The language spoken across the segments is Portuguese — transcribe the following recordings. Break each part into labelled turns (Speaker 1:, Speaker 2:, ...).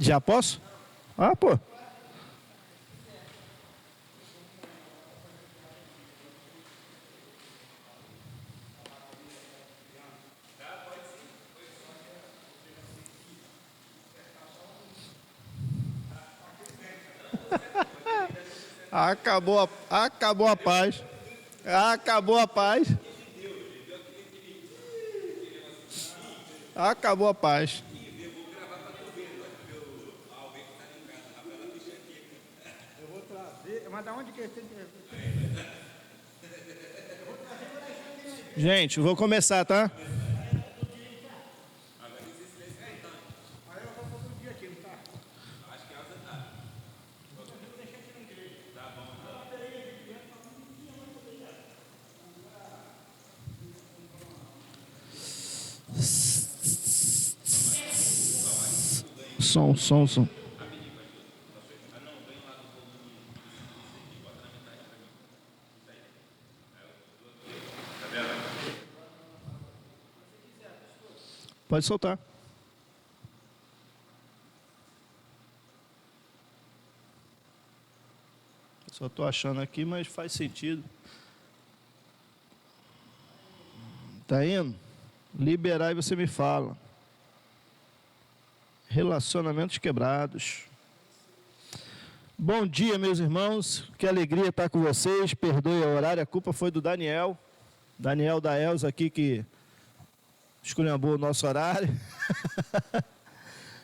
Speaker 1: Já posso? Ah, pô. Acabou a paz. Acabou a paz. Acabou a paz.
Speaker 2: Eu vou trazer. Mas da onde que tem que.
Speaker 1: Gente, vou começar, tá?
Speaker 2: Aí eu vou todo dia aqui, não tá?
Speaker 1: Som. Pode soltar. Só estou achando aqui, mas faz sentido. Tá indo? Liberar e você me fala. Relacionamentos quebrados. Bom dia, meus irmãos. Que alegria estar com vocês. Perdoe o horário, a culpa foi do Daniel. Daniel da Elza aqui que esculhambou o nosso horário.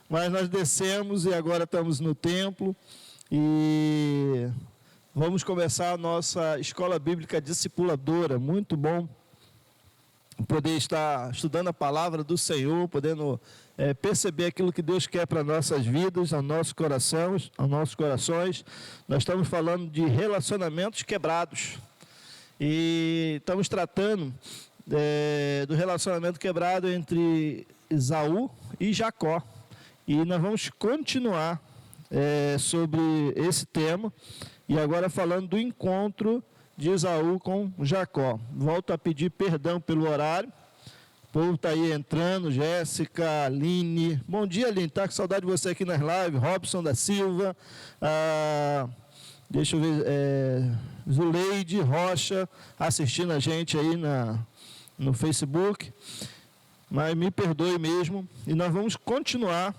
Speaker 1: Mas nós descemos e agora estamos no templo. E vamos começar a nossa escola bíblica discipuladora. Muito bom poder estar estudando a palavra do Senhor, podendo perceber aquilo que Deus quer para nossas vidas, aos nossos corações. Nós estamos falando de relacionamentos quebrados. E estamos tratando do relacionamento quebrado entre Esaú e Jacó. E nós vamos continuar sobre esse tema, e agora falando do encontro de Esaú com Jacó. Volto a pedir perdão pelo horário. O povo está aí entrando, Jéssica, Aline. Bom dia, Aline, está com saudade de você aqui nas lives. Robson da Silva, deixa eu ver, Zuleide Rocha, assistindo a gente aí no Facebook. Mas me perdoe mesmo. E nós vamos continuar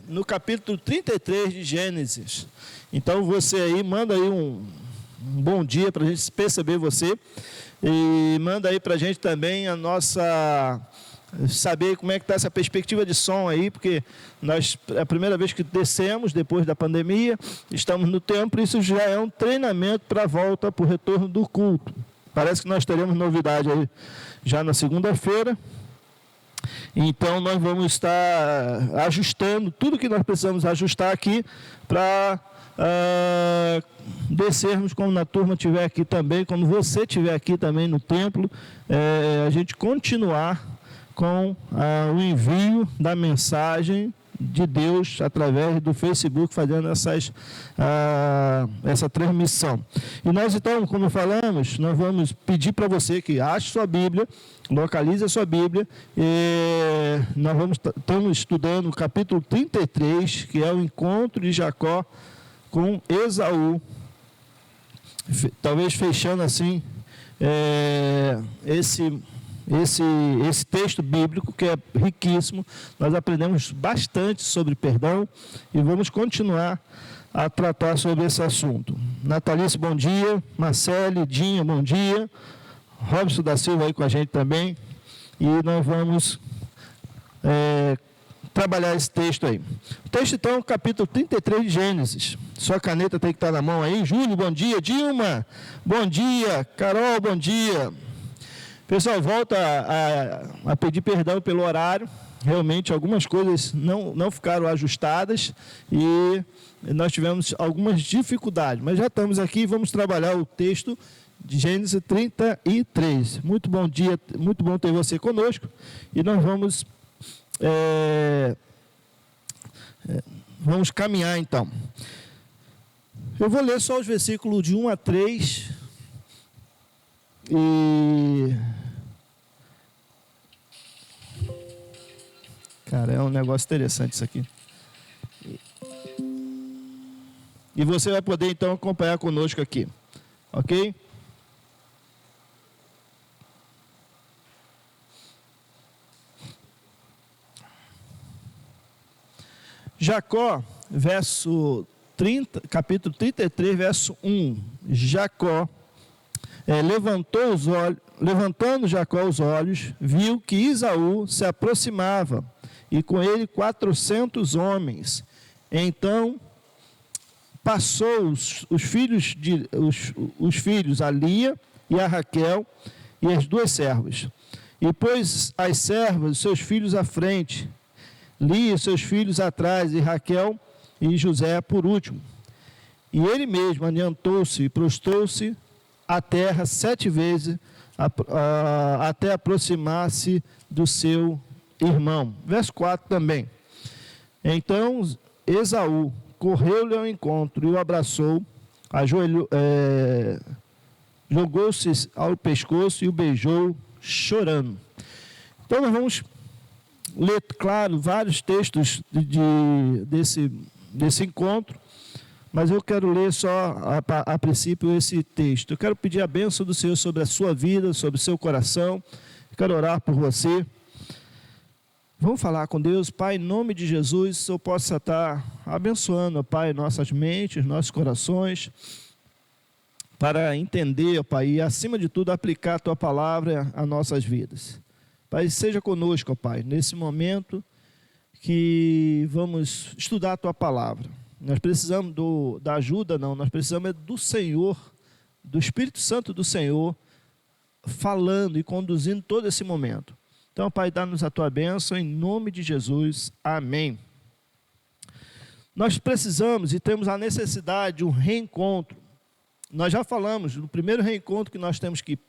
Speaker 1: no capítulo 33 de Gênesis. Então você aí, manda aí um bom dia para a gente perceber você. E manda aí para a gente também a nossa... saber como é que está essa perspectiva de som aí, porque nós, é a primeira vez que descemos depois da pandemia, estamos no templo, isso já é um treinamento para a volta, para o retorno do culto. Parece que nós teremos novidade aí já na segunda-feira. Então nós vamos estar ajustando tudo que nós precisamos ajustar aqui para descermos quando a turma estiver aqui também, quando você estiver aqui também no templo, a gente continuar com o envio da mensagem de Deus através do Facebook, fazendo essa transmissão. E nós então, como falamos, nós vamos pedir para você que ache sua Bíblia, localize a sua Bíblia, e nós estamos estudando o capítulo 33, que é o encontro de Jacó com Esaú, talvez fechando assim esse texto bíblico, que é riquíssimo. Nós aprendemos bastante sobre perdão e vamos continuar a tratar sobre esse assunto. Natalice, bom dia. Marcele, Dinha, bom dia. Robson da Silva aí com a gente também. E nós vamos trabalhar esse texto aí. O texto, então, capítulo 33 de Gênesis. Sua caneta tem que estar na mão aí. Júlio, bom dia. Dilma, bom dia. Carol, bom dia. Pessoal, volto a pedir perdão pelo horário. Realmente, algumas coisas não ficaram ajustadas e nós tivemos algumas dificuldades. Mas já estamos aqui e vamos trabalhar o texto de Gênesis 33. Muito bom dia, muito bom ter você conosco. E nós vamos caminhar, então. Eu vou ler só os versículos de 1 a 3. E... Cara, é um negócio interessante isso aqui. E você vai poder então acompanhar conosco aqui, ok? Jacó, capítulo 33, verso 1. Jacó levantando Jacó os olhos, viu que Esaú se aproximava, e com ele 400 homens. Então passou os filhos a Lia e a Raquel e as duas servas, e pôs as servas, seus filhos à frente, Lia e seus filhos atrás, e Raquel e José por último. E ele mesmo adiantou-se e prostrou-se à terra 7 vezes, até aproximar-se do seu irmão. Verso 4 também. Então Esaú correu-lhe ao encontro e o abraçou, jogou-se ao pescoço e o beijou, chorando. Então nós vamos ler, claro, vários textos desse encontro, mas eu quero ler só a princípio esse texto. Eu quero pedir a bênção do Senhor sobre a sua vida, sobre o seu coração. Eu quero orar por você. Vamos falar com Deus. Pai, em nome de Jesus, o Senhor possa estar abençoando, Pai, nossas mentes, nossos corações, para entender, Pai, e acima de tudo aplicar a Tua palavra às nossas vidas. Pai, seja conosco, Pai, nesse momento que vamos estudar a Tua palavra. Nós precisamos da ajuda, não, nós precisamos do Senhor, do Espírito Santo do Senhor, falando e conduzindo todo esse momento. Então, Pai, dá-nos a Tua bênção, em nome de Jesus, amém. Nós precisamos e temos a necessidade de um reencontro. Nós já falamos do primeiro reencontro que nós temos que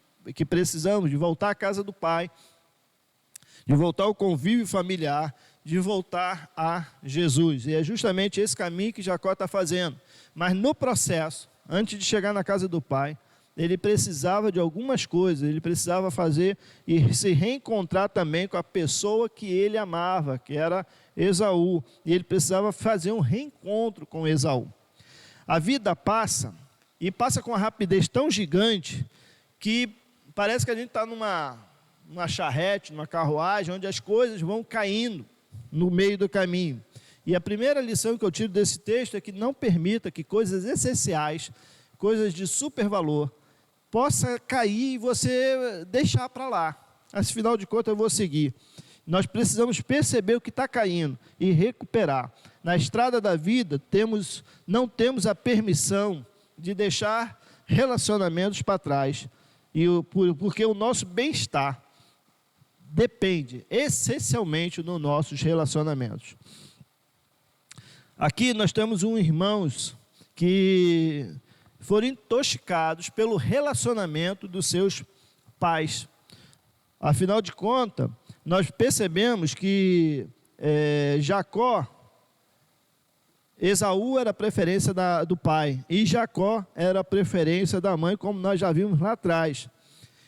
Speaker 1: precisamos, de voltar à casa do Pai, de voltar ao convívio familiar, de voltar a Jesus. E é justamente esse caminho que Jacó está fazendo. Mas no processo, antes de chegar na casa do Pai, ele precisava de algumas coisas, ele precisava fazer e se reencontrar também com a pessoa que ele amava, que era Esaú. E ele precisava fazer um reencontro com Esaú. A vida passa, e passa com uma rapidez tão gigante, que parece que a gente está numa charrete, numa carruagem, onde as coisas vão caindo no meio do caminho. E a primeira lição que eu tiro desse texto é que não permita que coisas essenciais, coisas de super valor, possa cair e você deixar para lá. Afinal de contas, eu vou seguir. Nós precisamos perceber o que está caindo e recuperar. Na estrada da vida, não temos a permissão de deixar relacionamentos para trás, porque o nosso bem-estar depende essencialmente dos nossos relacionamentos. Aqui nós temos irmãos que foram intoxicados pelo relacionamento dos seus pais. Afinal de contas, nós percebemos que Esaú era a preferência do pai, e Jacó era a preferência da mãe, como nós já vimos lá atrás.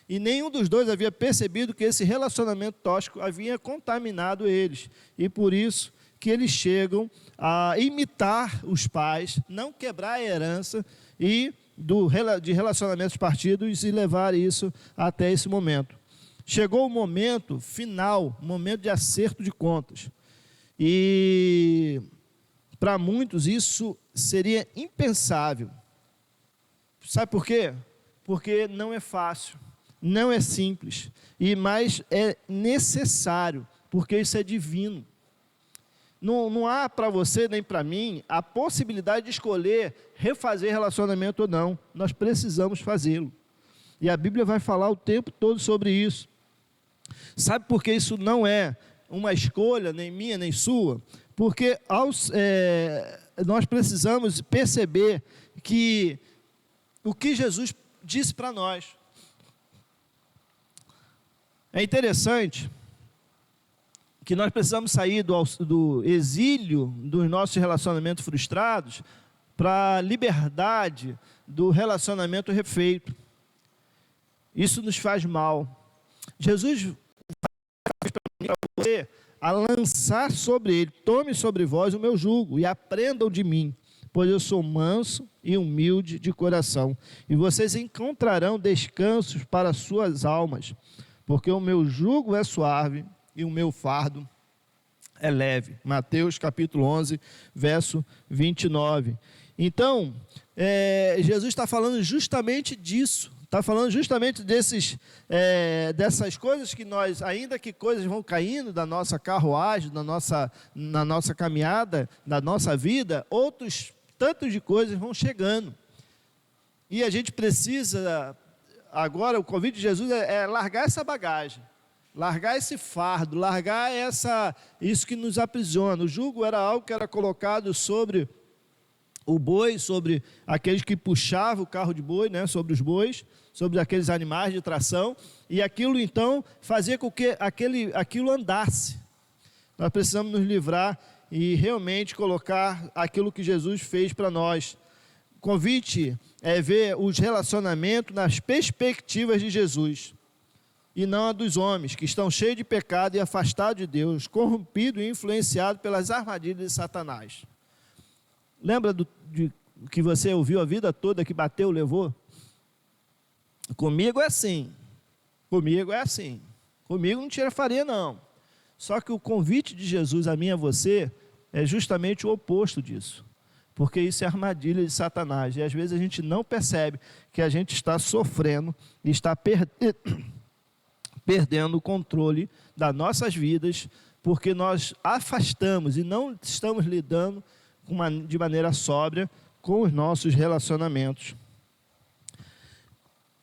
Speaker 1: E nenhum dos dois havia percebido que esse relacionamento tóxico havia contaminado eles. E por isso que eles chegam a imitar os pais, não quebrar a herança de relacionamentos partidos e levar isso até esse momento. Chegou o momento final, o momento de acerto de contas. E para muitos isso seria impensável. Sabe por quê? Porque não é fácil, não é simples, mas é necessário, porque isso é divino. Não há para você nem para mim a possibilidade de escolher refazer relacionamento ou não. Nós precisamos fazê-lo. E a Bíblia vai falar o tempo todo sobre isso. Sabe por que isso não é uma escolha, nem minha, nem sua? Porque nós precisamos perceber que o que Jesus disse para nós. É interessante que nós precisamos sair do exílio dos nossos relacionamentos frustrados para a liberdade do relacionamento refeito. Isso nos faz mal. Jesus vai para você a lançar sobre ele. Tome sobre vós o meu jugo e aprendam de mim, pois eu sou manso e humilde de coração, e vocês encontrarão descansos para suas almas, porque o meu jugo é suave e o meu fardo é leve. Mateus capítulo 11, verso 29. Então, Jesus está falando justamente disso, está falando justamente dessas coisas que nós, ainda que coisas vão caindo da nossa carruagem, na nossa caminhada, da nossa vida, outros tantos de coisas vão chegando. E a gente precisa, agora o convite de Jesus é largar essa bagagem, largar esse fardo, largar isso que nos aprisiona. O jugo era algo que era colocado sobre o boi, sobre aqueles que puxavam o carro de boi, né, sobre os bois, sobre aqueles animais de tração, e aquilo então fazia com que aquilo andasse. Nós precisamos nos livrar e realmente colocar aquilo que Jesus fez para nós. O convite é ver os relacionamentos nas perspectivas de Jesus, e não a dos homens, que estão cheios de pecado e afastados de Deus, corrompidos e influenciados pelas armadilhas de Satanás. Lembra do que você ouviu a vida toda, que bateu, levou? Comigo é assim. Comigo não tira farinha, não. Só que o convite de Jesus a mim e a você é justamente o oposto disso. Porque isso é armadilha de Satanás. E às vezes a gente não percebe que a gente está sofrendo e está perdendo o controle das nossas vidas, porque nós afastamos e não estamos lidando de maneira sóbria com os nossos relacionamentos.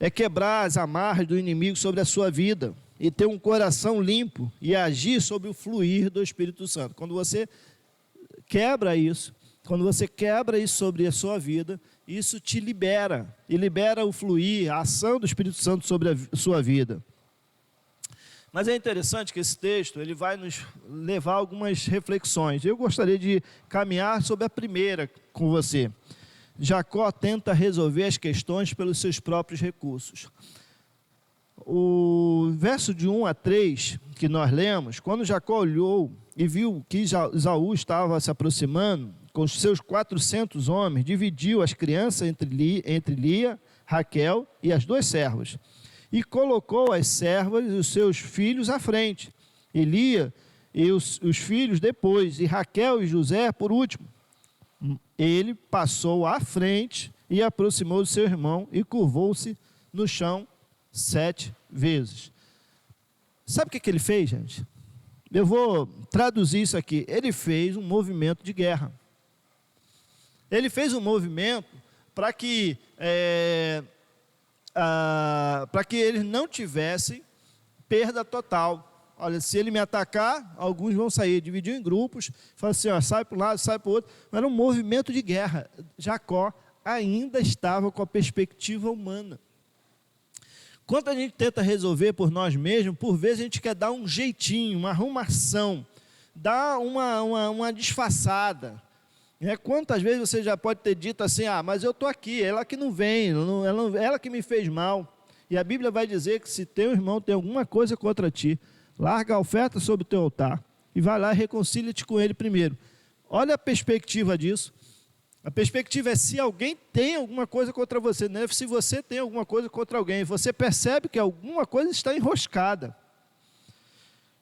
Speaker 1: É quebrar as amarras do inimigo sobre a sua vida e ter um coração limpo e agir sobre o fluir do Espírito Santo. Quando você quebra isso sobre a sua vida, isso te libera, e libera o fluir, a ação do Espírito Santo sobre a sua vida. Mas é interessante que esse texto ele vai nos levar a algumas reflexões. Eu gostaria de caminhar sobre a primeira com você. Jacó tenta resolver as questões pelos seus próprios recursos. O verso de 1 a 3 que nós lemos, quando Jacó olhou e viu que Esaú estava se aproximando com os seus 400 homens, dividiu as crianças entre Lia, Raquel e as duas servas, e colocou as servas e os seus filhos à frente, e Lia e os filhos depois, e Raquel e José por último. Ele passou à frente e aproximou do seu irmão e curvou-se no chão 7 vezes. Sabe o que ele fez, gente? Eu vou traduzir isso aqui. Ele fez um movimento de guerra. Ele fez um movimento para que eles não tivessem perda total. Olha, se ele me atacar, alguns vão sair. Dividiu em grupos, fala assim, ó, sai para um lado, sai para o outro. Era um movimento de guerra. Jacó ainda estava com a perspectiva humana. Quando a gente tenta resolver por nós mesmos, por vezes a gente quer dar um jeitinho, uma arrumação, dar uma disfarçada. Quantas vezes você já pode ter dito assim, mas eu estou aqui, ela que não vem, ela que me fez mal. E a Bíblia vai dizer que se teu irmão tem alguma coisa contra ti, larga a oferta sobre o teu altar e vai lá e reconcilia-te com ele primeiro. Olha a perspectiva disso. A perspectiva é se alguém tem alguma coisa contra você, não é se você tem alguma coisa contra alguém. Você percebe que alguma coisa está enroscada.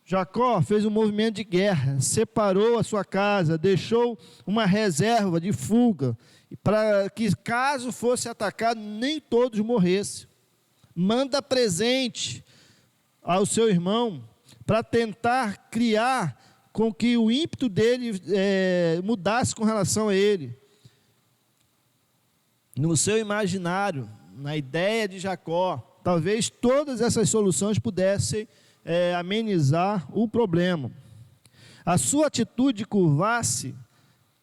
Speaker 1: Jacó fez um movimento de guerra, separou a sua casa, deixou uma reserva de fuga, para que caso fosse atacado, nem todos morressem. Manda presente ao seu irmão, para tentar criar com que o ímpeto dele mudasse com relação a ele. No seu imaginário, na ideia de Jacó, talvez todas essas soluções pudessem amenizar o problema. A sua atitude de curvar-se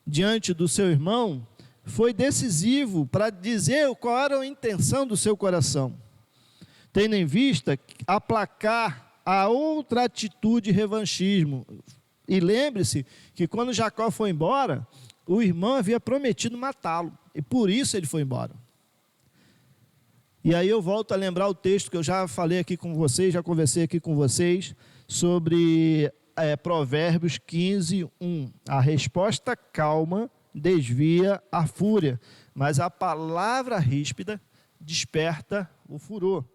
Speaker 1: diante do seu irmão foi decisivo para dizer qual era a intenção do seu coração, tendo em vista aplacar a outra atitude de revanchismo. E lembre-se que quando Jacó foi embora, o irmão havia prometido matá-lo, e por isso ele foi embora. E aí eu volto a lembrar o texto que eu já falei aqui com vocês, já conversei aqui com vocês, sobre Provérbios 15, 1. A resposta calma desvia a fúria, mas a palavra ríspida desperta o furor.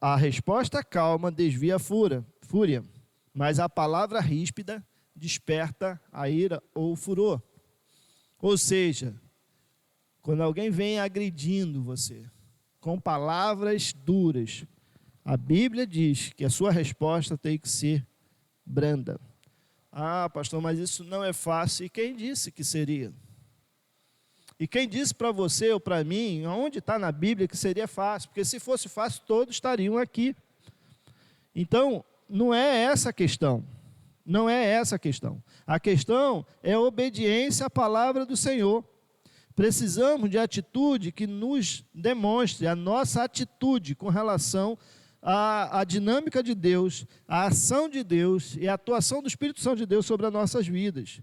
Speaker 1: A resposta calma desvia a fúria, mas a palavra ríspida desperta a ira ou o furor. Ou seja, quando alguém vem agredindo você com palavras duras, a Bíblia diz que a sua resposta tem que ser branda. Ah, pastor, mas isso não é fácil. E quem disse que seria? E quem disse para você ou para mim, onde está na Bíblia que seria fácil? Porque se fosse fácil, todos estariam aqui. Então, não é essa a questão. Não é essa a questão. A questão é a obediência à palavra do Senhor. Precisamos de atitude que nos demonstre a nossa atitude com relação à dinâmica de Deus, à ação de Deus e à atuação do Espírito Santo de Deus sobre as nossas vidas.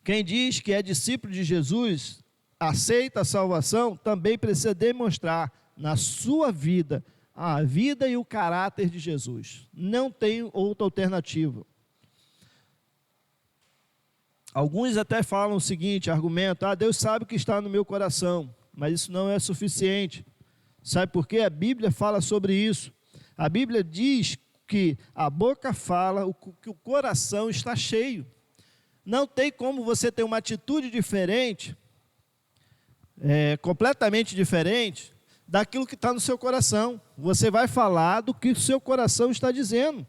Speaker 1: Quem diz que é discípulo de Jesus, aceita a salvação, também precisa demonstrar na sua vida a vida e o caráter de Jesus. Não tem outra alternativa. Alguns até falam o seguinte, argumento, Deus sabe o que está no meu coração, mas isso não é suficiente. Sabe por quê? A Bíblia fala sobre isso. A Bíblia diz que a boca fala que o coração está cheio. Não tem como você ter uma atitude diferente, completamente diferente, daquilo que está no seu coração. Você vai falar do que o seu coração está dizendo.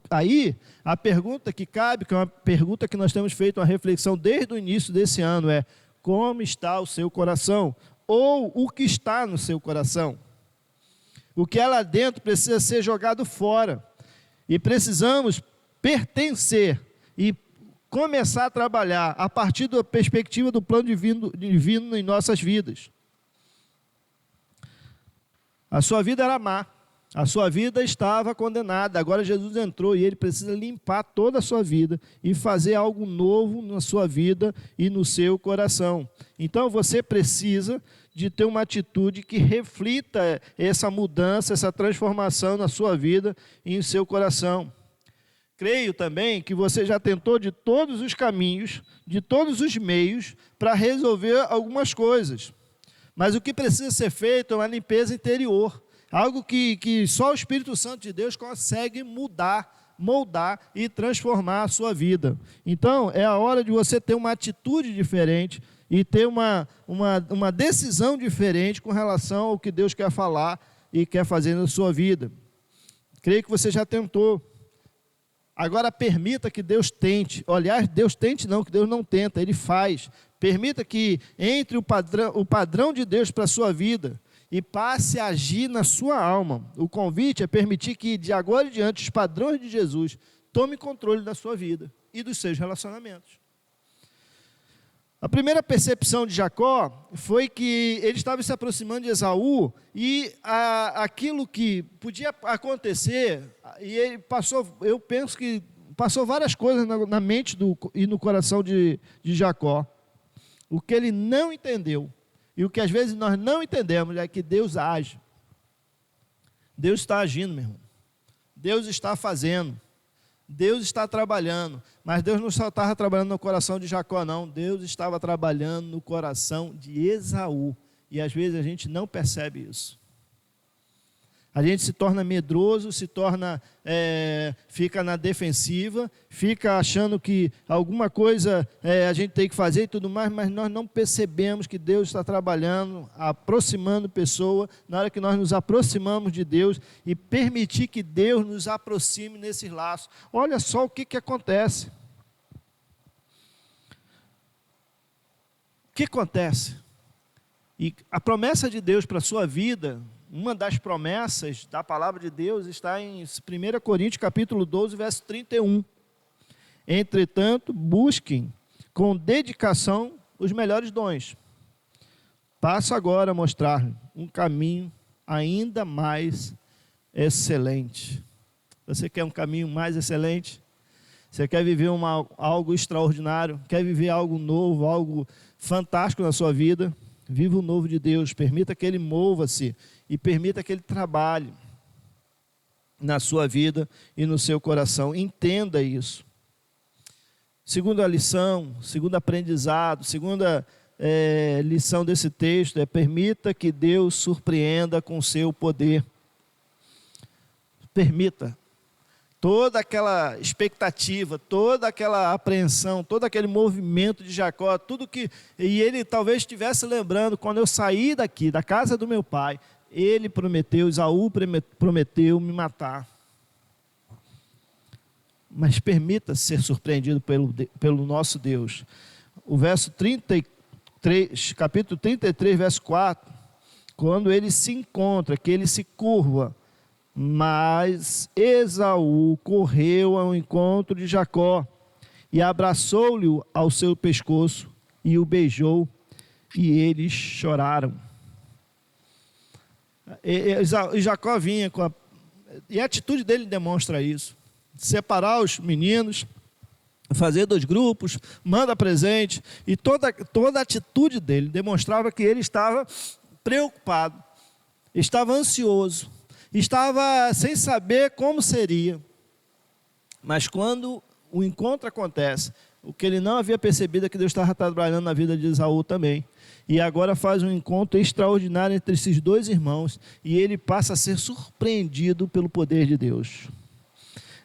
Speaker 1: Aí, a pergunta que cabe, que é uma pergunta que nós temos feito uma reflexão desde o início desse ano, é: como está o seu coração? Ou o que está no seu coração? O que é lá dentro precisa ser jogado fora. E precisamos pertencer e começar a trabalhar a partir da perspectiva do plano divino em nossas vidas. A sua vida era má. A sua vida estava condenada, agora Jesus entrou e Ele precisa limpar toda a sua vida e fazer algo novo na sua vida e no seu coração. Então você precisa de ter uma atitude que reflita essa mudança, essa transformação na sua vida e em seu coração. Creio também que você já tentou de todos os caminhos, de todos os meios, para resolver algumas coisas. Mas o que precisa ser feito é uma limpeza interior. Algo que só o Espírito Santo de Deus consegue mudar, moldar e transformar a sua vida. Então, é a hora de você ter uma atitude diferente e ter uma decisão diferente com relação ao que Deus quer falar e quer fazer na sua vida. Creio que você já tentou. Agora permita que Deus tente. Aliás, Deus tente não, que Deus não tenta, Ele faz. Permita que entre o padrão de Deus para a sua vida e passe a agir na sua alma. O convite é permitir que, de agora em diante, os padrões de Jesus tomem controle da sua vida e dos seus relacionamentos. A primeira percepção de Jacó foi que ele estava se aproximando de Esaú e aquilo que podia acontecer, e ele passou, eu penso que passou várias coisas na mente e no coração de Jacó. O que ele não entendeu, e o que às vezes nós não entendemos, é que Deus age. Deus está agindo, meu irmão. Deus está fazendo. Deus está trabalhando. Mas Deus não só estava trabalhando no coração de Jacó, não. Deus estava trabalhando no coração de Esaú. E às vezes a gente não percebe isso. A gente se torna medroso, fica na defensiva, fica achando que alguma coisa a gente tem que fazer e tudo mais, mas nós não percebemos que Deus está trabalhando, aproximando pessoa, na hora que nós nos aproximamos de Deus e permitir que Deus nos aproxime nesses laços. Olha só o que acontece. O que acontece? E a promessa de Deus para a sua vida, uma das promessas da palavra de Deus está em 1 Coríntios capítulo 12, verso 31. Entretanto, busquem com dedicação os melhores dons. Passo agora a mostrar um caminho ainda mais excelente. Você quer um caminho mais excelente? Você quer viver algo extraordinário? Quer viver algo novo, algo fantástico na sua vida? Viva o novo de Deus, permita que Ele mova-se e permita que Ele trabalhe. na sua vida e no seu coração. Entenda isso. Segunda lição, segundo aprendizado, segunda lição desse texto é: permita que Deus surpreenda com o seu poder. Permita. Toda aquela expectativa, toda aquela apreensão, todo aquele movimento de Jacó, tudo que... E ele talvez estivesse lembrando, quando eu saí daqui, da casa do meu pai, ele prometeu, Esaú prometeu me matar. Mas permita ser surpreendido pelo nosso Deus. O verso 33, capítulo 33, verso 4, quando ele se encontra, que ele se curva, mas Esaú correu ao encontro de Jacó e abraçou-lhe ao seu pescoço e o beijou, e eles choraram. E Jacó vinha e a atitude dele demonstra isso: separar os meninos, fazer 2 grupos, manda presente, e toda a atitude dele demonstrava que ele estava preocupado, estava ansioso, estava sem saber como seria. Mas quando o encontro acontece, o que ele não havia percebido é que Deus estava trabalhando na vida de Esaú também. E agora faz um encontro extraordinário entre esses 2 irmãos, e ele passa a ser surpreendido pelo poder de Deus.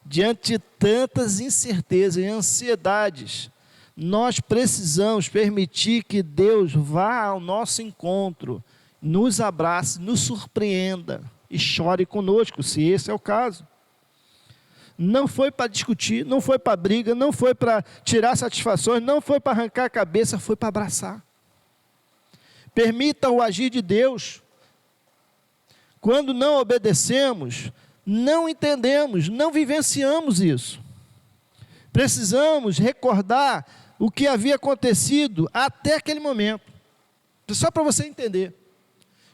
Speaker 1: Diante de tantas incertezas e ansiedades, nós precisamos permitir que Deus vá ao nosso encontro, nos abrace, nos surpreenda e chore conosco, se esse é o caso. Não foi para discutir, não foi para briga, não foi para tirar satisfações, não foi para arrancar a cabeça, foi para abraçar. Permita o agir de Deus. Quando não obedecemos, não entendemos, não vivenciamos isso. Precisamos recordar o que havia acontecido até aquele momento. Só para você entender.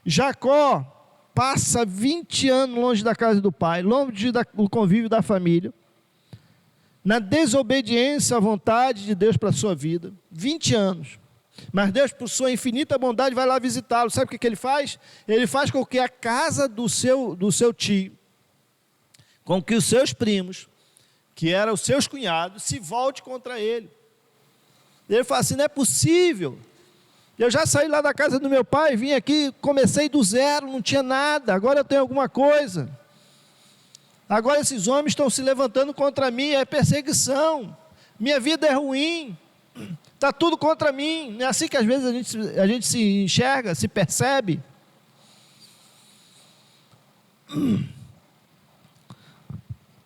Speaker 1: Jacó passa 20 anos longe da casa do pai, longe do convívio da família, na desobediência à vontade de Deus para a sua vida. 20 anos. Mas Deus, por sua infinita bondade, vai lá visitá-lo. Sabe o que ele faz? Ele faz com que a casa do seu tio, com que os seus primos, que eram os seus cunhados, se volte contra ele. Ele fala assim: não é possível. Eu já saí lá da casa do meu pai, vim aqui, comecei do zero, não tinha nada, agora eu tenho alguma coisa. Agora esses homens estão se levantando contra mim, é perseguição, minha vida é ruim, está tudo contra mim. Não é assim que às vezes a gente se enxerga, se percebe.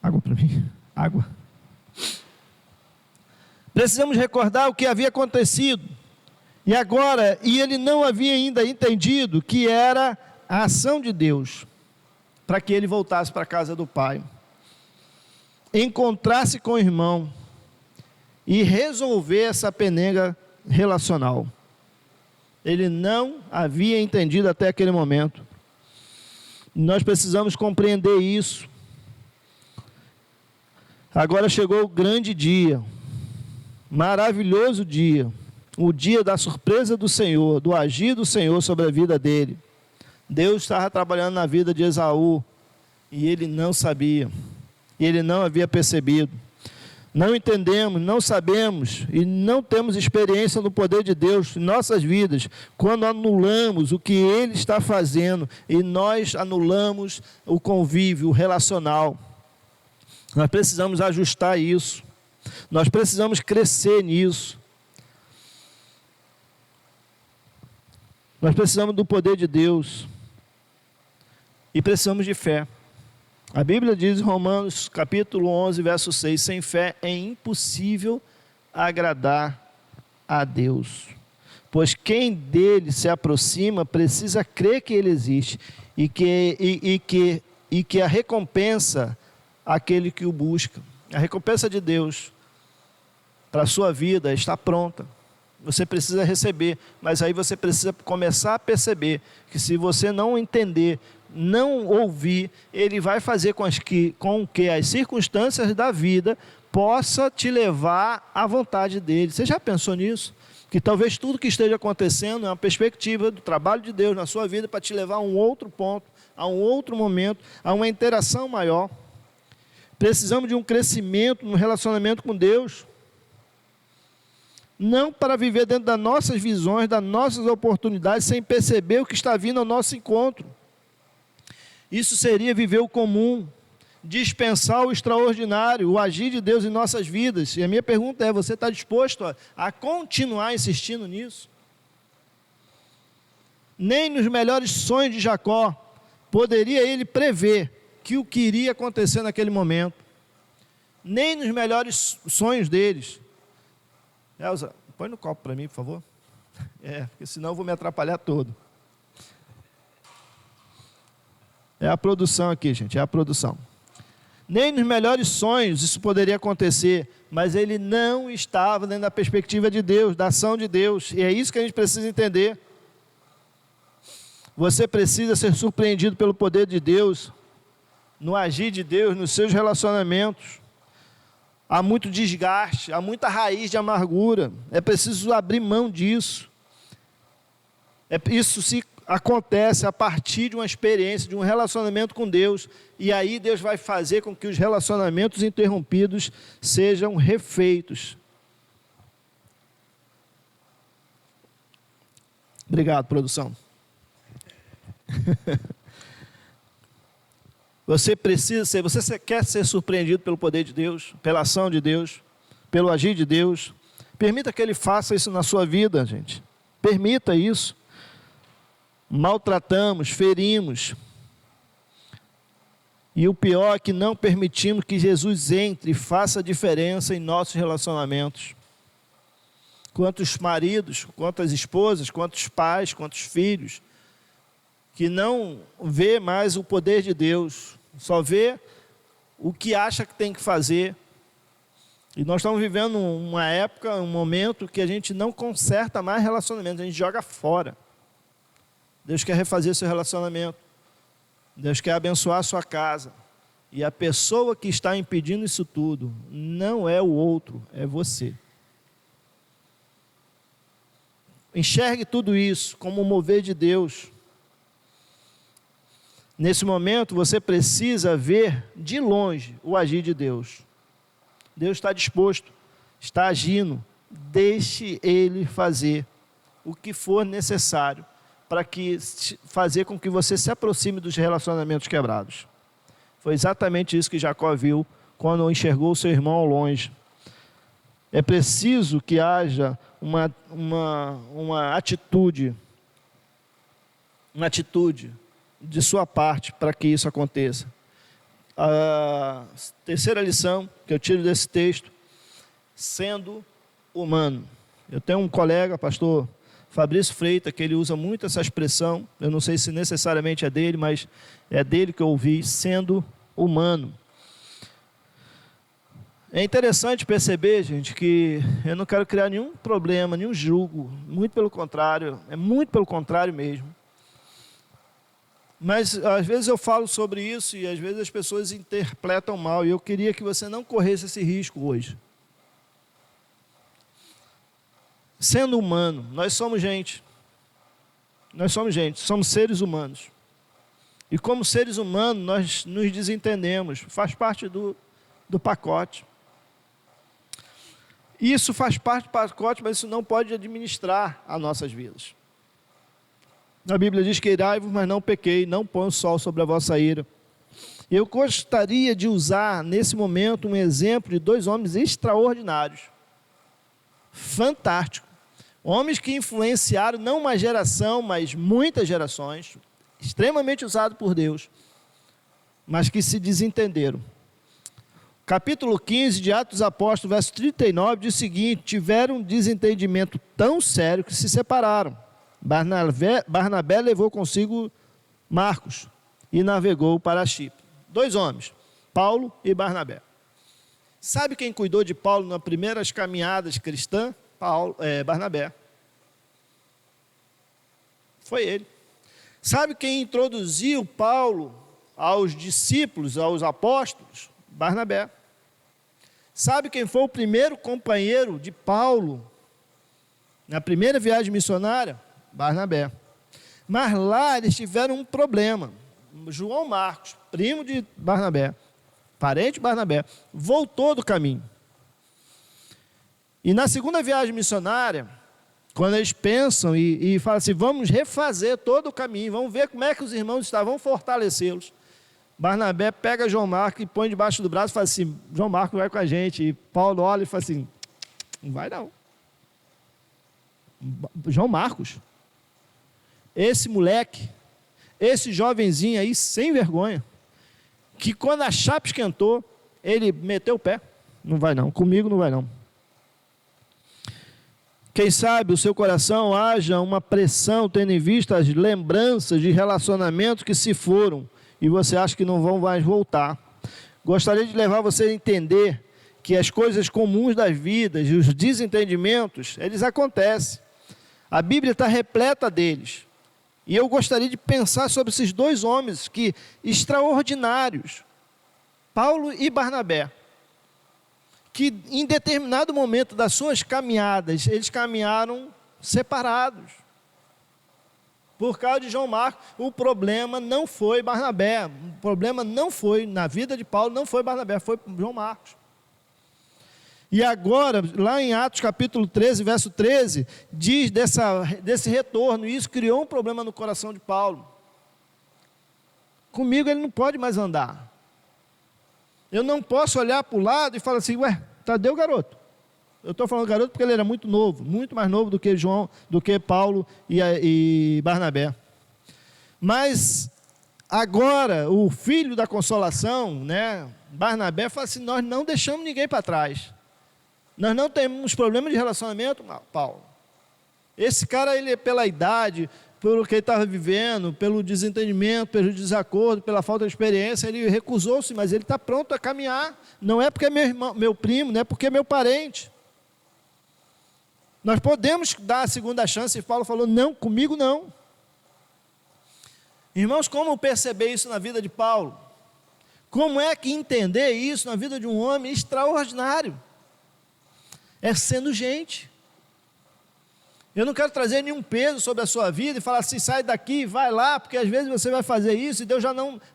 Speaker 1: Água para mim, água. Precisamos recordar o que havia acontecido. E ele não havia ainda entendido que era a ação de Deus para que ele voltasse para a casa do pai, encontrasse com o irmão e resolver essa penenga relacional. Ele não havia entendido até aquele momento. Nós precisamos compreender isso. Agora chegou o grande dia, maravilhoso dia, o dia da surpresa do Senhor, do agir do Senhor sobre a vida dele. Deus estava trabalhando na vida de Esaú, e ele não sabia, e ele não havia percebido. Não entendemos, não sabemos, e não temos experiência no poder de Deus em nossas vidas, quando anulamos o que Ele está fazendo, e nós anulamos o convívio relacional. Nós precisamos ajustar isso, nós precisamos crescer nisso. Nós precisamos do poder de Deus e precisamos de fé. A Bíblia diz em Romanos capítulo 11, verso 6, sem fé é impossível agradar a Deus, pois quem dele se aproxima precisa crer que ele existe e que a recompensa aquele que o busca. A recompensa de Deus para a sua vida está pronta. Você precisa receber, mas aí você precisa começar a perceber que se você não entender, não ouvir, Ele vai fazer com que as circunstâncias da vida possa te levar à vontade dEle. Você já pensou nisso? Que talvez tudo que esteja acontecendo é uma perspectiva do trabalho de Deus na sua vida para te levar a um outro ponto, a um outro momento, a uma interação maior. Precisamos de um crescimento no relacionamento com Deus. Não para viver dentro das nossas visões, das nossas oportunidades, sem perceber o que está vindo ao nosso encontro. Isso seria viver o comum, dispensar o extraordinário, o agir de Deus em nossas vidas. E a minha pergunta é, você está disposto a continuar insistindo nisso? Nem nos melhores sonhos de Jacó, poderia ele prever o que iria acontecer naquele momento. Nem nos melhores sonhos deles. Elza, põe no copo para mim, por favor. Porque senão eu vou me atrapalhar todo. É a produção aqui, gente, é a produção. Nem nos melhores sonhos isso poderia acontecer, mas ele não estava dentro da perspectiva de Deus, da ação de Deus, e é isso que a gente precisa entender. Você precisa ser surpreendido pelo poder de Deus, no agir de Deus, nos seus relacionamentos. Há muito desgaste, há muita raiz de amargura, é preciso abrir mão disso. Isso se acontece a partir de uma experiência, de um relacionamento com Deus, e aí Deus vai fazer com que os relacionamentos interrompidos sejam refeitos. Obrigado, produção. Você quer ser surpreendido pelo poder de Deus, pela ação de Deus, pelo agir de Deus. Permita que Ele faça isso na sua vida, gente. Permita isso. Maltratamos, ferimos. E o pior é que não permitimos que Jesus entre e faça diferença em nossos relacionamentos. Quantos maridos, quantas esposas, quantos pais, quantos filhos, que não vê mais o poder de Deus, só vê o que acha que tem que fazer. E nós estamos vivendo uma época, um momento que a gente não conserta mais relacionamentos, a gente joga fora. Deus quer refazer seu relacionamento. Deus quer abençoar a sua casa. E a pessoa que está impedindo isso tudo não é o outro, é você. Enxergue tudo isso como um mover de Deus. Nesse momento, você precisa ver de longe o agir de Deus. Deus está disposto, está agindo. Deixe Ele fazer o que for necessário para fazer com que você se aproxime dos relacionamentos quebrados. Foi exatamente isso que Jacó viu quando enxergou o seu irmão ao longe. É preciso que haja uma atitude de sua parte para que isso aconteça. A terceira lição que eu tiro desse texto, sendo humano. Eu tenho um colega, pastor Fabrício Freitas, que ele usa muito essa expressão, eu não sei se necessariamente é dele, mas é dele que eu ouvi, sendo humano. É interessante perceber, gente, que eu não quero criar nenhum problema, nenhum julgo, muito pelo contrário, é muito pelo contrário mesmo. Mas às vezes eu falo sobre isso e às vezes as pessoas interpretam mal, e eu queria que você não corresse esse risco hoje. Sendo humano, nós somos gente. Nós somos gente, somos seres humanos. E como seres humanos, nós nos desentendemos, faz parte do pacote. Isso faz parte do pacote, mas isso não pode administrar as nossas vidas. A Bíblia diz que irai-vos, mas não pequei, não põe o sol sobre a vossa ira. Eu gostaria de usar nesse momento um exemplo de dois homens extraordinários, fantásticos, homens que influenciaram não uma geração, mas muitas gerações, extremamente usados por Deus, mas que se desentenderam. Capítulo 15 de Atos dos Apóstolos, verso 39, diz o seguinte: tiveram um desentendimento tão sério que se separaram. Barnabé levou consigo Marcos e navegou para Chipre. Dois homens, Paulo e Barnabé. Sabe quem cuidou de Paulo nas primeiras caminhadas cristãs? Barnabé. Foi ele. Sabe quem introduziu Paulo aos discípulos, aos apóstolos? Barnabé. Sabe quem foi o primeiro companheiro de Paulo na primeira viagem missionária? Barnabé. Mas lá eles tiveram um problema. João Marcos, primo de Barnabé, parente de Barnabé, voltou do caminho. E na segunda viagem missionária, quando eles pensam e falam assim, vamos refazer todo o caminho, vamos ver como é que os irmãos estavam, vamos fortalecê-los. Barnabé pega João Marcos e põe debaixo do braço e fala assim, João Marcos vai com a gente. E Paulo olha e fala assim, não vai não. João Marcos, esse moleque, esse jovenzinho aí sem vergonha, que quando a chapa esquentou, ele meteu o pé, não vai não, comigo não vai não. Quem sabe o seu coração haja uma pressão, tendo em vista as lembranças de relacionamentos que se foram, e você acha que não vão mais voltar. Gostaria de levar você a entender que as coisas comuns das vidas e os desentendimentos, eles acontecem. A Bíblia está repleta deles. E eu gostaria de pensar sobre esses dois homens que extraordinários, Paulo e Barnabé, que em determinado momento das suas caminhadas, eles caminharam separados. Por causa de João Marcos, o problema não foi Barnabé, o problema não foi, na vida de Paulo, não foi Barnabé, foi João Marcos. E agora, lá em Atos capítulo 13, verso 13, diz desse retorno, e isso criou um problema no coração de Paulo. Comigo ele não pode mais andar. Eu não posso olhar para o lado e falar assim, ué, Tadeu garoto. Eu estou falando garoto porque ele era muito novo, muito mais novo do que Paulo e Barnabé. Mas agora, o filho da consolação, né, Barnabé, fala assim, nós não deixamos ninguém para trás. Nós não temos problema de relacionamento, Paulo. Esse cara, ele pela idade, pelo que ele estava vivendo, pelo desentendimento, pelo desacordo, pela falta de experiência, ele recusou-se, mas ele está pronto a caminhar. Não é porque é meu irmão, meu primo, não é porque é meu parente. Nós podemos dar a segunda chance, e Paulo falou, não, comigo não. Irmãos, como perceber isso na vida de Paulo? Como é que entender isso na vida de um homem extraordinário? É sendo gente. Eu não quero trazer nenhum peso sobre a sua vida e falar assim, sai daqui, vai lá, porque às vezes você vai fazer isso e Deus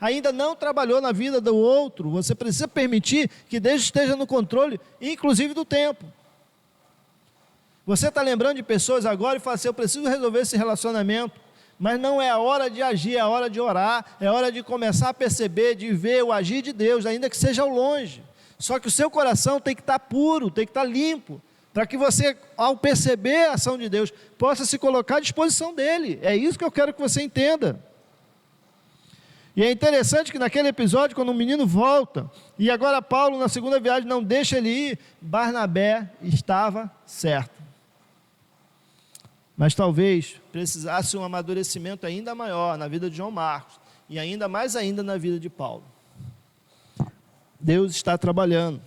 Speaker 1: ainda não trabalhou na vida do outro. Você precisa permitir que Deus esteja no controle, inclusive do tempo. Você está lembrando de pessoas agora e fala assim, eu preciso resolver esse relacionamento, mas não é a hora de agir, é a hora de orar, é a hora de começar a perceber, de ver o agir de Deus, ainda que seja ao longe. Só que o seu coração tem que estar puro, tem que estar limpo, para que você, ao perceber a ação de Deus, possa se colocar à disposição dele. É isso que eu quero que você entenda. E é interessante que naquele episódio, quando o menino volta, e agora Paulo na segunda viagem não deixa ele ir, Barnabé estava certo. Mas talvez precisasse um amadurecimento ainda maior na vida de João Marcos, e ainda mais ainda na vida de Paulo. Deus está trabalhando.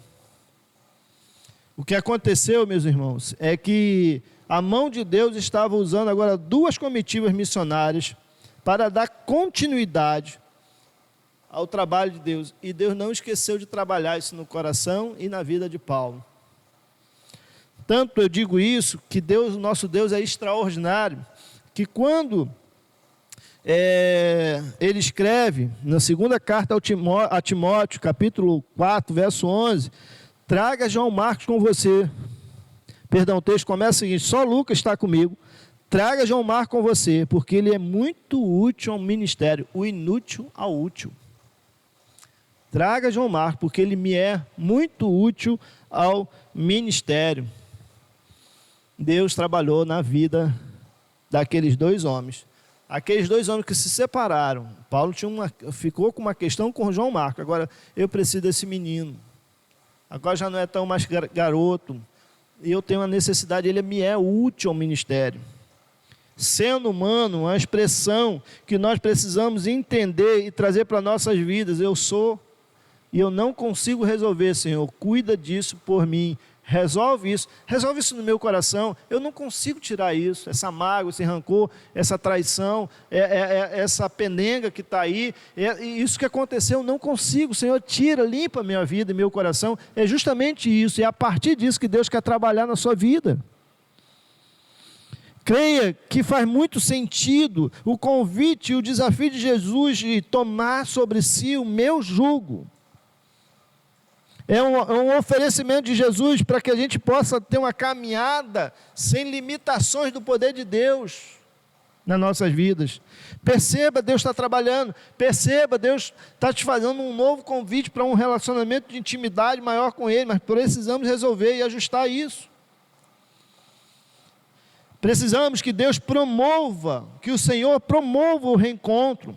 Speaker 1: O que aconteceu, meus irmãos, é que a mão de Deus estava usando agora duas comitivas missionárias para dar continuidade ao trabalho de Deus. E Deus não esqueceu de trabalhar isso no coração e na vida de Paulo. Tanto eu digo isso, que Deus, nosso Deus é extraordinário, que quando ele escreve na segunda carta a Timóteo, capítulo 4, verso 11, traga João Marcos com você. Perdão, o texto começa o seguinte, só Lucas está comigo, traga João Marcos com você, porque ele é muito útil ao ministério, o inútil ao útil. Traga João Marcos, porque ele me é muito útil ao ministério. Deus trabalhou na vida daqueles dois homens. Aqueles dois homens que se separaram. Paulo ficou com uma questão com João Marcos. Agora, eu preciso desse menino. Agora já não é tão mais garoto. E eu tenho uma necessidade, ele me é útil ao ministério. Sendo humano, uma expressão que nós precisamos entender e trazer para nossas vidas. Eu sou e eu não consigo resolver, Senhor. Cuida disso por mim. Resolve isso no meu coração. Eu não consigo tirar isso, essa mágoa, esse rancor, essa traição, essa pendenga que está aí, isso que aconteceu, eu não consigo. Senhor, tira, limpa a minha vida e meu coração. É justamente isso, é a partir disso que Deus quer trabalhar na sua vida. Creia que faz muito sentido o convite e o desafio de Jesus de tomar sobre si o meu jugo. É um oferecimento de Jesus para que a gente possa ter uma caminhada sem limitações do poder de Deus nas nossas vidas. Perceba, Deus está trabalhando. Perceba, Deus está te fazendo um novo convite para um relacionamento de intimidade maior com Ele, mas precisamos resolver e ajustar isso. Precisamos que Deus promova, que o Senhor promova o reencontro.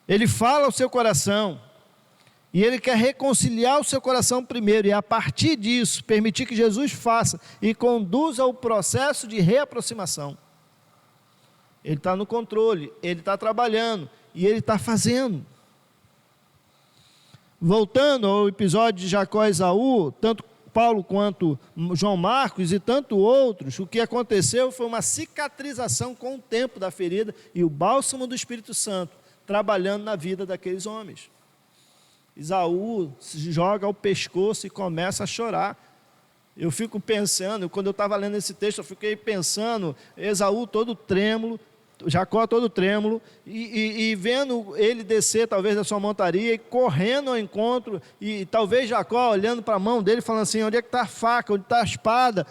Speaker 1: Ele fala ao seu coração, e Ele quer reconciliar o seu coração primeiro, e a partir disso, permitir que Jesus faça e conduza o processo de reaproximação. Ele está no controle, Ele está trabalhando, e Ele está fazendo. Voltando ao episódio de Jacó e Esaú, tanto Paulo quanto João Marcos e tanto outros, o que aconteceu foi uma cicatrização com o tempo da ferida e o bálsamo do Espírito Santo trabalhando na vida daqueles homens. Esaú se joga ao pescoço e começa a chorar. Eu fico pensando, quando eu estava lendo esse texto, eu fiquei pensando, Esaú todo trêmulo, Jacó todo trêmulo, e vendo ele descer talvez da sua montaria, e correndo ao encontro, e talvez Jacó olhando para a mão dele, falando assim, onde é que está a faca, onde está a espada,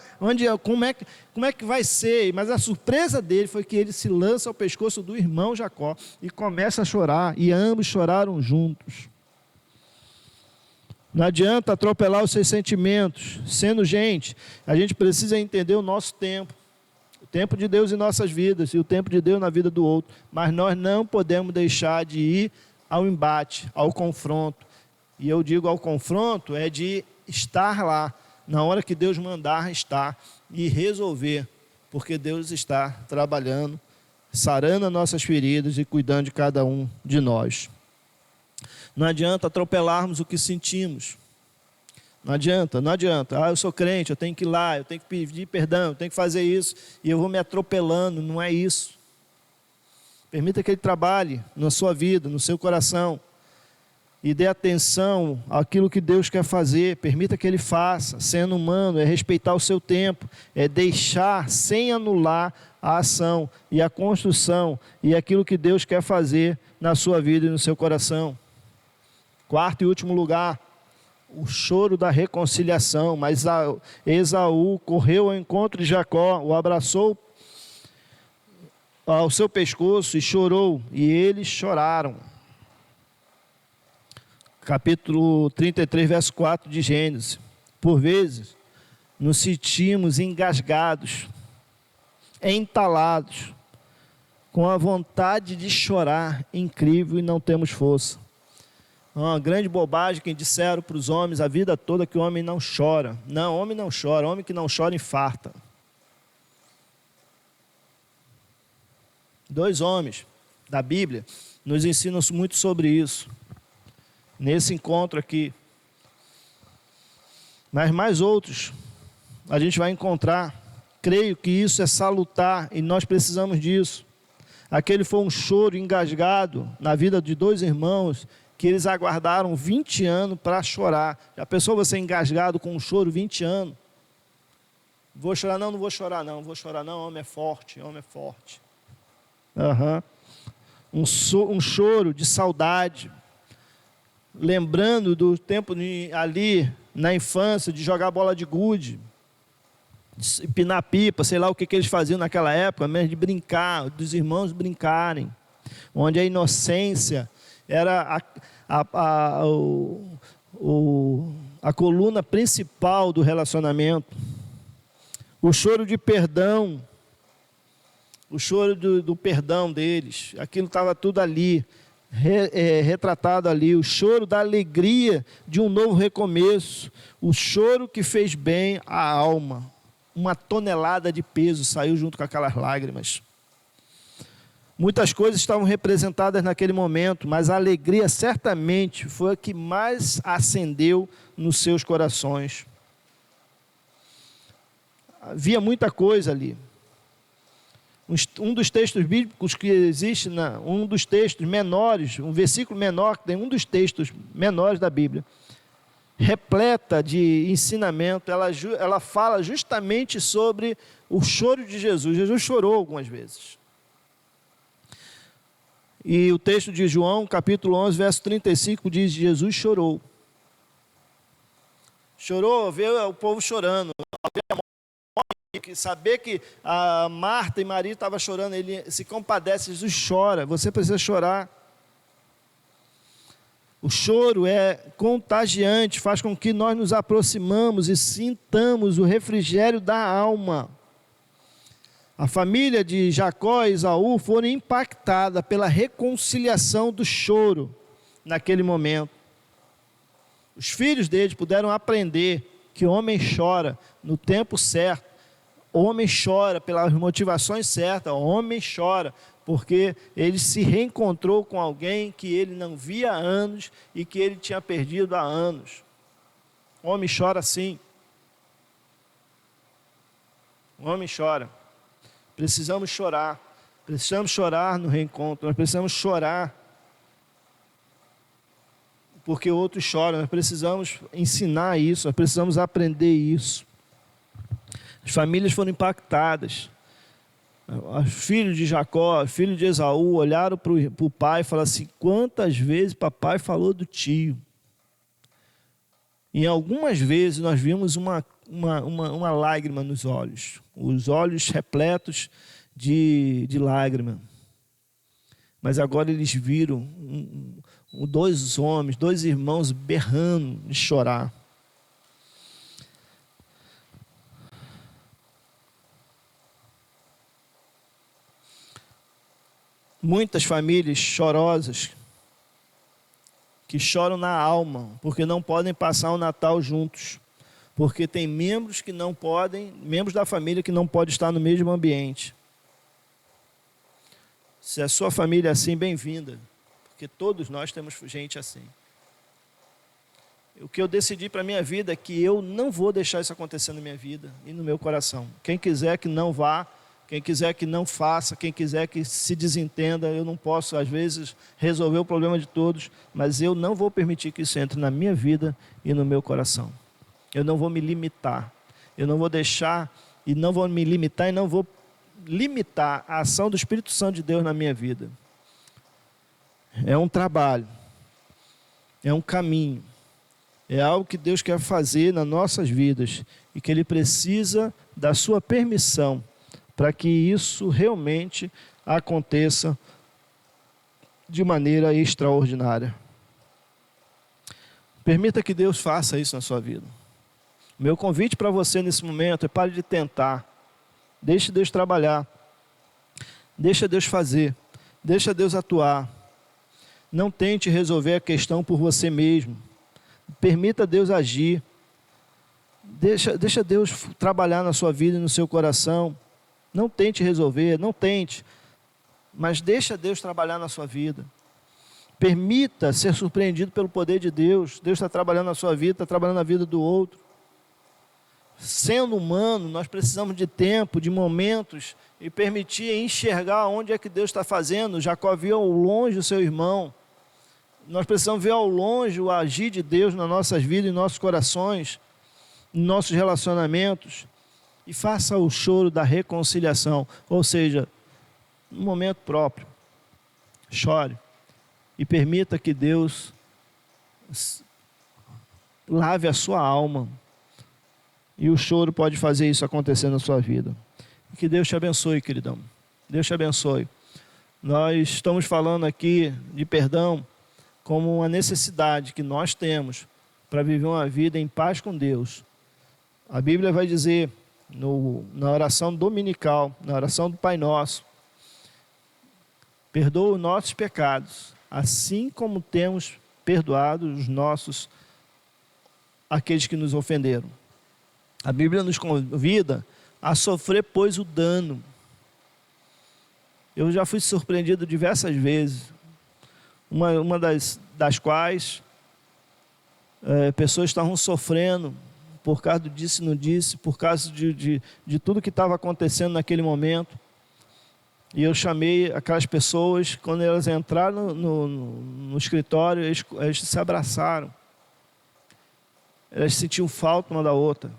Speaker 1: como é que vai ser? Mas a surpresa dele foi que ele se lança ao pescoço do irmão Jacó, e começa a chorar, e ambos choraram juntos. Não adianta atropelar os seus sentimentos. Sendo gente, a gente precisa entender o nosso tempo. O tempo de Deus em nossas vidas e o tempo de Deus na vida do outro. Mas nós não podemos deixar de ir ao embate, ao confronto. E eu digo ao confronto é de estar lá, na hora que Deus mandar estar e resolver. Porque Deus está trabalhando, sarando as nossas feridas e cuidando de cada um de nós. Não adianta atropelarmos o que sentimos. Não adianta. Ah, eu sou crente, eu tenho que ir lá, eu tenho que pedir perdão, eu tenho que fazer isso, e eu vou me atropelando. Não é isso. Permita que Ele trabalhe na sua vida, no seu coração, e dê atenção àquilo que Deus quer fazer. Permita que Ele faça. Sendo humano, é respeitar o seu tempo, é deixar sem anular a ação e a construção e aquilo que Deus quer fazer na sua vida e no seu coração. Quarto e último lugar, o choro da reconciliação. Mas Esaú correu ao encontro de Jacó, o abraçou ao seu pescoço e chorou, e eles choraram. Capítulo 33, verso 4 de Gênesis. Por vezes, nos sentimos engasgados, entalados, com a vontade de chorar incrível e não temos força. Uma grande bobagem que disseram para os homens a vida toda que o homem não chora. Não, homem não chora. Homem que não chora infarta. 2 homens da Bíblia nos ensinam muito sobre isso. Nesse encontro aqui. Mas mais outros a gente vai encontrar. Creio que isso é salutar e nós precisamos disso. Aquele foi um choro engasgado na vida de 2 irmãos que eles aguardaram 20 anos para chorar. Já pensou você engasgado com um choro 20 anos? Vou chorar não, não vou chorar não, vou chorar não, homem é forte, homem é forte. Um choro de saudade, lembrando do tempo ali na infância, de jogar bola de gude, de pinar pipa, sei lá o que eles faziam naquela época, mesmo de brincar, dos irmãos brincarem, onde a inocência era a coluna principal do relacionamento. O choro de perdão, o choro do perdão deles, aquilo estava tudo ali, retratado ali. O choro da alegria de um novo recomeço, o choro que fez bem à alma. Uma tonelada de peso saiu junto com aquelas lágrimas. Muitas coisas estavam representadas naquele momento, mas a alegria certamente foi a que mais acendeu nos seus corações. Havia muita coisa ali. Um dos textos bíblicos que existe, um dos textos menores, um versículo menor, que tem um dos textos menores da Bíblia, repleta de ensinamento, ela fala justamente sobre o choro de Jesus. Jesus chorou algumas vezes. E o texto de João, capítulo 11, verso 35, diz: Jesus chorou. Chorou, vê o povo chorando. Saber que a Marta e Maria estavam chorando, ele se compadece. Jesus chora, você precisa chorar. O choro é contagiante, faz com que nós nos aproximamos e sintamos o refrigério da alma. A família de Jacó e Esaú foram impactadas pela reconciliação do choro naquele momento. Os filhos deles puderam aprender que o homem chora no tempo certo, o homem chora pelas motivações certas, o homem chora porque ele se reencontrou com alguém que ele não via há anos e que ele tinha perdido há anos. O homem chora sim. O homem chora. Precisamos chorar no reencontro, nós precisamos chorar porque outros choram, nós precisamos ensinar isso, nós precisamos aprender isso. As famílias foram impactadas. Os filhos de Jacó, filhos de Esaú, olharam para o pai e falaram assim: quantas vezes papai falou do tio? E algumas vezes nós vimos uma lágrima nos olhos, os olhos repletos de lágrima. Mas agora eles viram dois homens, dois irmãos berrando de chorar. Muitas famílias chorosas, que choram na alma, porque não podem passar o Natal juntos, porque tem membros que não podem, membros da família que não podem estar no mesmo ambiente. Se a sua família é assim, bem-vinda, porque todos nós temos gente assim. O que eu decidi para a minha vida é que eu não vou deixar isso acontecer na minha vida e no meu coração. Quem quiser que não vá, quem quiser que não faça, quem quiser que se desentenda, eu não posso, às vezes, resolver o problema de todos, mas eu não vou permitir que isso entre na minha vida e no meu coração. Eu não vou me limitar, eu não vou deixar, e não vou me limitar, e não vou limitar a ação do Espírito Santo de Deus na minha vida. É um trabalho, é um caminho, é algo que Deus quer fazer nas nossas vidas, e que Ele precisa da sua permissão, para que isso realmente aconteça de maneira extraordinária. Permita que Deus faça isso na sua vida. Meu convite para você nesse momento é: pare de tentar. Deixe Deus trabalhar. Deixa Deus fazer. Deixa Deus atuar. Não tente resolver a questão por você mesmo. Permita Deus agir. Deixa Deus trabalhar na sua vida e no seu coração. Não tente resolver, não tente, mas deixa Deus trabalhar na sua vida. Permita ser surpreendido pelo poder de Deus. Deus está trabalhando na sua vida, está trabalhando na vida do outro. Sendo humano, nós precisamos de tempo, de momentos, e permitir enxergar onde é que Deus está fazendo. Jacó viu ao longe o seu irmão. Nós precisamos ver ao longe o agir de Deus nas nossas vidas, em nossos corações, em nossos relacionamentos. E faça o choro da reconciliação, ou seja, no momento próprio, chore e permita que Deus lave a sua alma, e o choro pode fazer isso acontecer na sua vida. Que Deus te abençoe, queridão, Deus te abençoe. Nós estamos falando aqui de perdão como uma necessidade que nós temos para viver uma vida em paz com Deus. A Bíblia vai dizer, na oração dominical, na oração do Pai Nosso: perdoa os nossos pecados, assim como temos perdoado os nossos, aqueles que nos ofenderam. A Bíblia nos convida a sofrer, pois, o dano. Eu já fui surpreendido diversas vezes, uma das quais pessoas estavam sofrendo por causa do disse e não disse, por causa de tudo que estava acontecendo naquele momento. E eu chamei aquelas pessoas, quando elas entraram no escritório, eles se abraçaram. Elas sentiam falta uma da outra.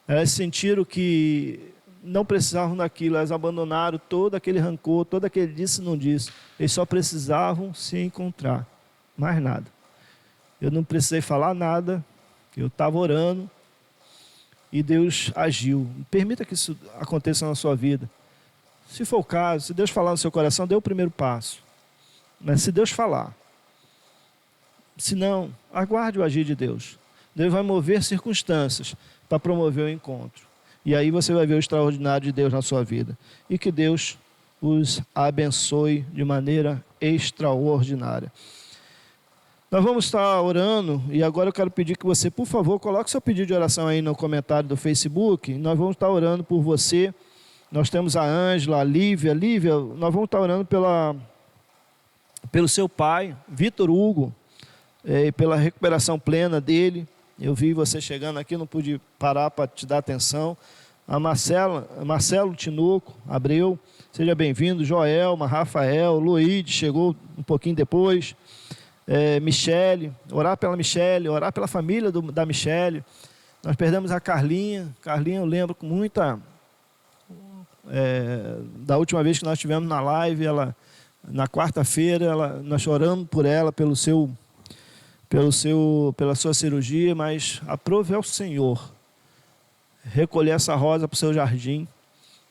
Speaker 1: Elas sentiram que não precisavam daquilo, elas abandonaram todo aquele rancor, todo aquele disse e não disse. Eles só precisavam se encontrar, mais nada. Eu não precisei falar nada, eu estava orando e Deus agiu. Permita que isso aconteça na sua vida. Se for o caso, se Deus falar no seu coração, dê o primeiro passo. Mas se Deus falar, se não, aguarde o agir de Deus. Deus vai mover circunstâncias para promover o encontro. E aí você vai ver o extraordinário de Deus na sua vida. E que Deus os abençoe de maneira extraordinária. Nós vamos estar orando, e agora eu quero pedir que você, por favor, coloque seu pedido de oração aí no comentário do Facebook. Nós vamos estar orando por você. Nós temos a Ângela, a Lívia. Lívia, nós vamos estar orando pelo seu pai, Vitor Hugo, pela recuperação plena dele. Eu vi você chegando aqui, não pude parar para te dar atenção. A Marcelo Tinoco, Abreu, seja bem-vindo. Joelma, Rafael, Luíde, chegou um pouquinho depois. Michele, orar pela Michele, orar pela família da Michele. Nós perdemos a Carlinha. Carlinha, eu lembro com muita... da última vez que nós estivemos na live, na quarta-feira, nós choramos por ela, pela sua cirurgia, mas aprove ao Senhor recolher essa rosa para o seu jardim,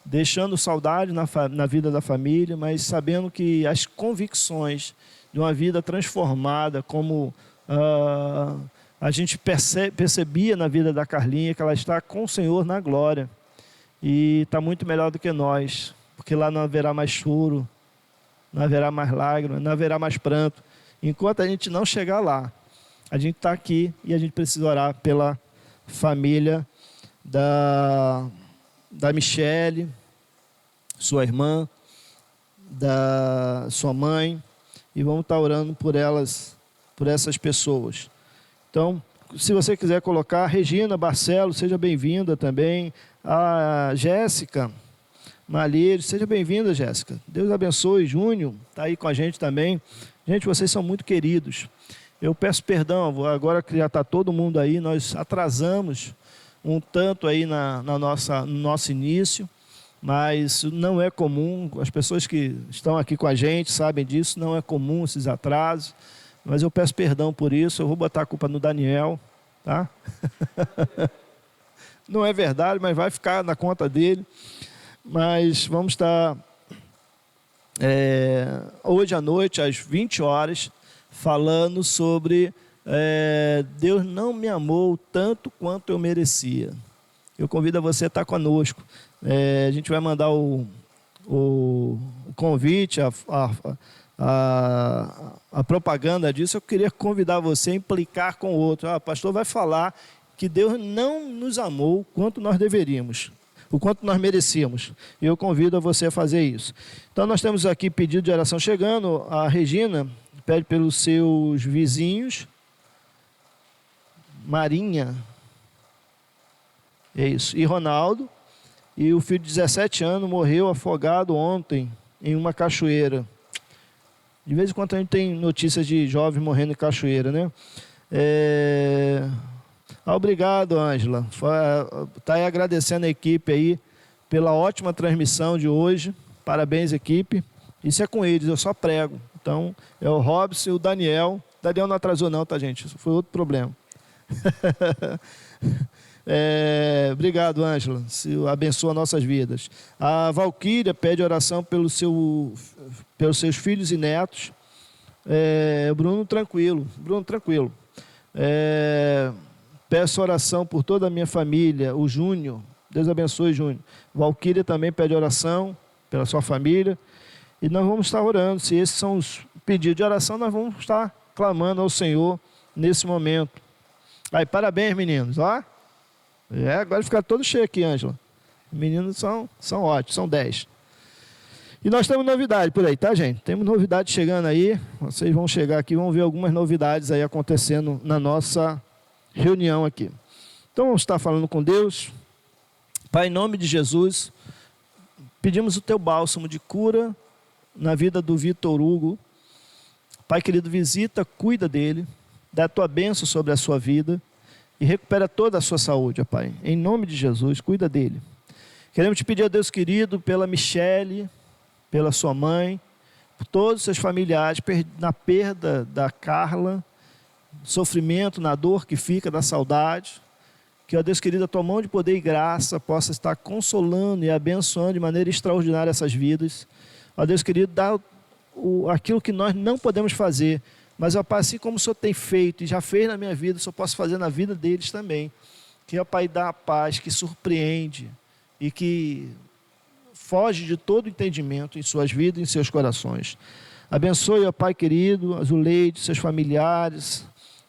Speaker 1: deixando saudade na vida da família, mas sabendo que as convicções de uma vida transformada, como a gente percebia na vida da Carlinha, que ela está com o Senhor na glória, e está muito melhor do que nós, porque lá não haverá mais choro, não haverá mais lágrimas, não haverá mais pranto. Enquanto a gente não chegar lá, a gente está aqui e a gente precisa orar pela família da Michele, sua irmã, da sua mãe, e vamos estar orando por elas, por essas pessoas. Então, se você quiser colocar, Regina Barcelo, seja bem-vinda também. A Jéssica Malheiros, seja bem-vinda, Jéssica. Deus abençoe. Júnior está aí com a gente também. Gente, vocês são muito queridos. Eu peço perdão, agora que já está todo mundo aí, nós atrasamos um tanto aí no nosso início, mas não é comum, as pessoas que estão aqui com a gente sabem disso, não é comum esses atrasos, mas eu peço perdão por isso, eu vou botar a culpa no Daniel, tá? Não é verdade, mas vai ficar na conta dele. Mas vamos estar hoje à noite, às 20 horas, falando sobre Deus não me amou tanto quanto eu merecia. Eu convido a você a estar conosco. A gente vai mandar o convite, a propaganda disso. Eu queria convidar você a implicar com o outro. O pastor vai falar que Deus não nos amou quanto nós deveríamos, o quanto nós merecíamos. E eu convido a você a fazer isso. Então, nós temos aqui pedido de oração chegando. A Regina pede pelos seus vizinhos. Marinha. É isso. E Ronaldo. E o filho de 17 anos morreu afogado ontem em uma cachoeira. De vez em quando a gente tem notícias de jovens morrendo em cachoeira, né? Obrigado, Ângela. Está aí agradecendo a equipe aí pela ótima transmissão de hoje. Parabéns, equipe. Isso é com eles, eu só prego. Então, é o Robson e o Daniel. O Daniel não atrasou não, tá, gente? Isso foi outro problema. Obrigado, Ângela. Abençoa nossas vidas. A Valquíria pede oração pelos seus filhos e netos. Bruno, tranquilo. Peço oração por toda a minha família. O Júnior, Deus abençoe, Júnior. Valquíria também pede oração pela sua família. E nós vamos estar orando. Se esses são os pedidos de oração, nós vamos estar clamando ao Senhor nesse momento. Aí, parabéns, meninos. Ó. Agora fica todo cheio aqui, Ângela. Os meninos são ótimos, são 10. E nós temos novidade por aí, tá, gente? Temos novidade chegando aí. Vocês vão chegar aqui, vão ver algumas novidades aí acontecendo na nossa reunião aqui. Então, vamos estar falando com Deus. Pai, em nome de Jesus, pedimos o teu bálsamo de cura na vida do Vitor Hugo. Pai querido, visita, cuida dele, dá a tua bênção sobre a sua vida e recupera toda a sua saúde, ó Pai. Em nome de Jesus, cuida dele. Queremos te pedir, a Deus querido, pela Michele, pela sua mãe, por todos os seus familiares, na perda da Carla, sofrimento, na dor que fica, da saudade. Que, ó Deus querido, a tua mão de poder e graça possa estar consolando e abençoando de maneira extraordinária essas vidas. Ó Deus querido, dá aquilo que nós não podemos fazer, mas, ó Pai, assim como o Senhor tem feito e já fez na minha vida, o Senhor possa fazer na vida deles também. Que, ó Pai, dá a paz que surpreende e que foge de todo entendimento em suas vidas e em seus corações. Abençoe, ó Pai querido, a Zuleide, seus familiares.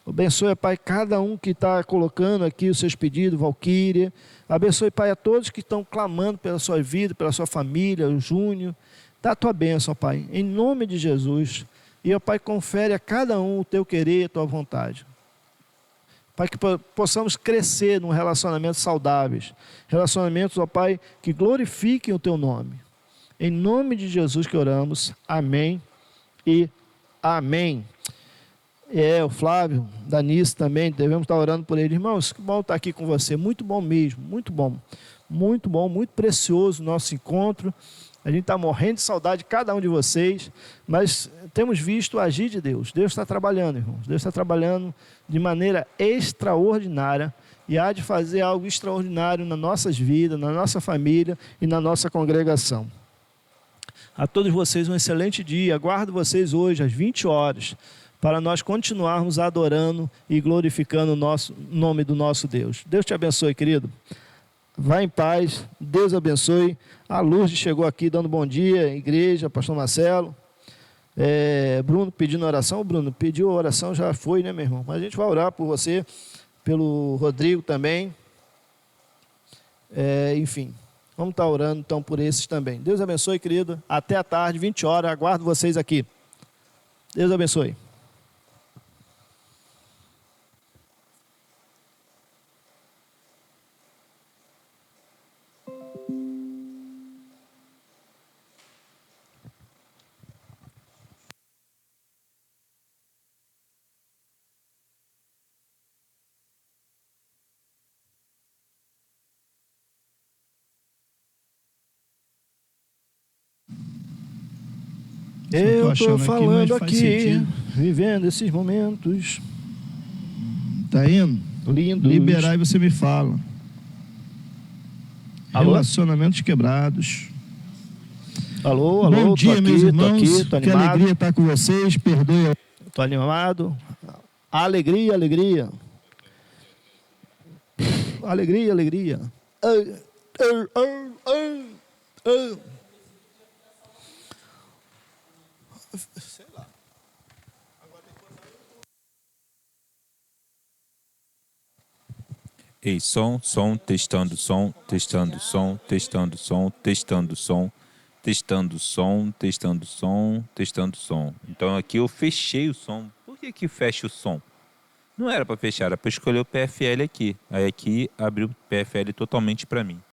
Speaker 1: Abençoe, Pai, cada um que está colocando aqui os seus pedidos, Valquíria. Abençoe, Pai, a todos que estão clamando pela sua vida, pela sua família, o Júnior. Dá a tua bênção, Pai, em nome de Jesus. E, ó Pai, confere a cada um o teu querer e a tua vontade. Pai, que possamos crescer num relacionamento saudáveis. Relacionamentos, ó Pai, que glorifiquem o teu nome. Em nome de Jesus que oramos. Amém e amém. O Flávio, Danice também, devemos estar orando por ele. Irmãos, que bom estar aqui com você, muito bom mesmo, muito bom, muito precioso o nosso encontro. A gente está morrendo de saudade de cada um de vocês, mas temos visto o agir de Deus. Deus está trabalhando, irmãos, Deus está trabalhando de maneira extraordinária e há de fazer algo extraordinário nas nossas vidas, na nossa família e na nossa congregação. A todos vocês um excelente dia, aguardo vocês hoje às 20 horas, para nós continuarmos adorando e glorificando o nome do nosso Deus. Deus te abençoe, querido. Vá em paz, Deus abençoe. A Lourdes chegou aqui dando bom dia, igreja, pastor Marcelo. Bruno pedindo oração. Bruno, pediu oração, já foi, né, meu irmão? Mas a gente vai orar por você, pelo Rodrigo também. Enfim, vamos estar orando então por esses também. Deus abençoe, querido. Até a tarde, 20 horas, aguardo vocês aqui. Deus abençoe. Eu estou falando aqui, vivendo esses momentos.
Speaker 3: Tá indo?
Speaker 1: Lindos.
Speaker 3: Liberar e você me fala.
Speaker 1: Alô?
Speaker 3: Relacionamentos quebrados.
Speaker 1: Alô,
Speaker 3: Bom dia,
Speaker 1: tô aqui,
Speaker 3: meus irmãos.
Speaker 1: tô
Speaker 3: que
Speaker 1: animado.
Speaker 3: alegria estar com vocês. Perdoe.
Speaker 1: Estou animado. Alegria. Alegria. Sei lá.
Speaker 4: Ei, som, testando som, testando som, testando som, testando som, testando som, testando som, testando som. Então aqui eu fechei o som. Por que fecha o som? Não era para fechar, era para escolher o PFL aqui. Aí aqui abriu o PFL totalmente para mim.